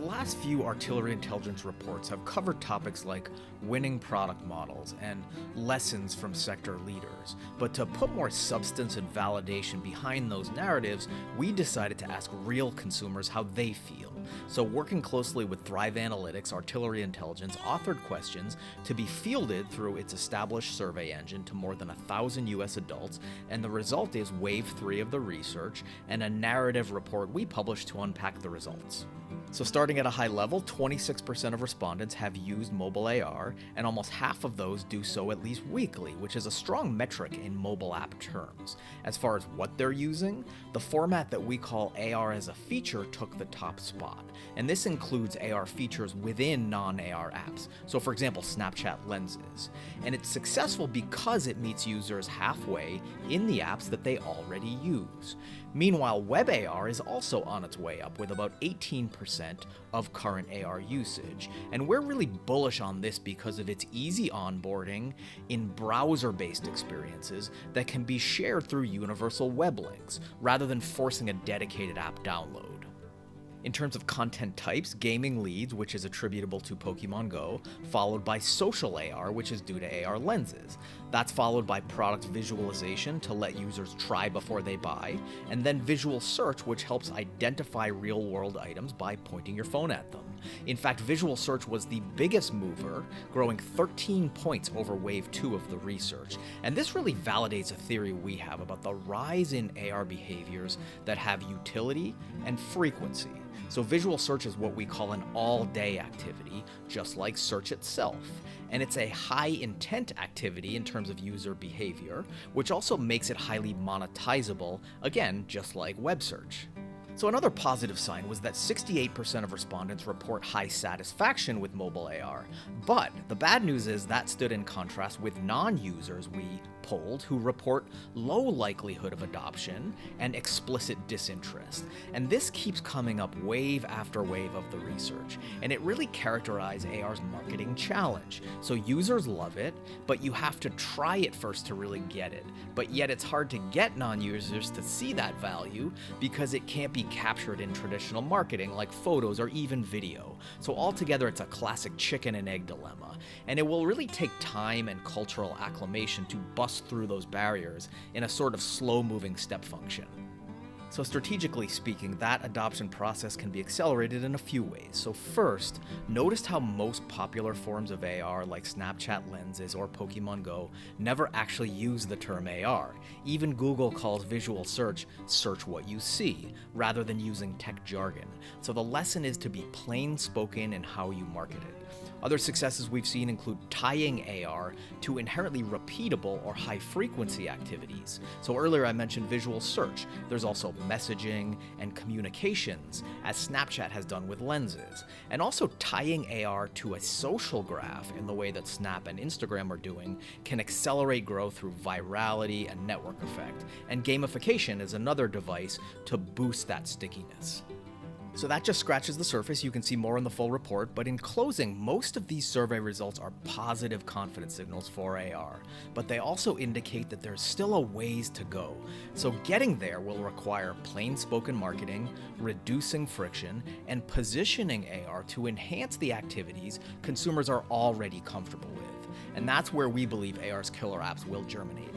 last few artillery intelligence reports have covered topics like winning product models and lessons from sector leaders. But to put more substance and validation behind those narratives, we decided to ask real consumers how they feel. So working closely with Thrive Analytics, Artillery Intelligence authored questions to be fielded through its established survey engine to more than 1,000 US adults, and the result is wave 3 of the research and a narrative report we published to unpack the results. So starting at a high level, 26% of respondents have used mobile AR, and almost half of those do so at least weekly, which is a strong metric in mobile app terms. As far as what they're using, the format that we call AR as a feature took the top spot, and this includes AR features within non-AR apps, so for example Snapchat Lenses. And it's successful because it meets users halfway in the apps that they already use. Meanwhile, web AR is also on its way up with about 18% of current AR usage, and we're really bullish on this because of its easy onboarding in browser-based experiences that can be shared through universal web links, rather than forcing a dedicated app download. In terms of content types, gaming leads, which is attributable to Pokemon Go, followed by social AR, which is due to AR lenses. That's followed by product visualization to let users try before they buy, and then visual search, which helps identify real-world items by pointing your phone at them. In fact, visual search was the biggest mover, growing 13 points over wave 2 of the research. And this really validates a theory we have about the rise in AR behaviors that have utility and frequency. So visual search is what we call an all-day activity, just like search itself. And it's a high-intent activity in terms of user behavior, which also makes it highly monetizable, again, just like web search. So another positive sign was that 68% of respondents report high satisfaction with mobile AR, but the bad news is that stood in contrast with non-users we polled who report low likelihood of adoption and explicit disinterest. And this keeps coming up wave after wave of the research, and it really characterized AR's marketing challenge. So users love it, but you have to try it first to really get it. But yet it's hard to get non-users to see that value because it can't be captured in traditional marketing like photos or even video. So altogether it's a classic chicken and egg dilemma, and it will really take time and cultural acclimation to bust through those barriers in a sort of slow-moving step function. So strategically speaking, that adoption process can be accelerated in a few ways. So first, notice how most popular forms of AR like Snapchat Lenses or Pokemon Go never actually use the term AR. Even Google calls visual search what you see, rather than using tech jargon. So the lesson is to be plain spoken in how you market it. Other successes we've seen include tying AR to inherently repeatable or high-frequency activities. So earlier I mentioned visual search. There's also messaging and communications, as Snapchat has done with Lenses. And also tying AR to a social graph in the way that Snap and Instagram are doing can accelerate growth through virality and network effect. And gamification is another device to boost that stickiness. So that just scratches the surface. You can see more in the full report, but in closing, most of these survey results are positive confidence signals for AR, but they also indicate that there's still a ways to go. So getting there will require plain-spoken marketing, reducing friction, and positioning AR to enhance the activities consumers are already comfortable with. And that's where we believe AR's killer apps will germinate.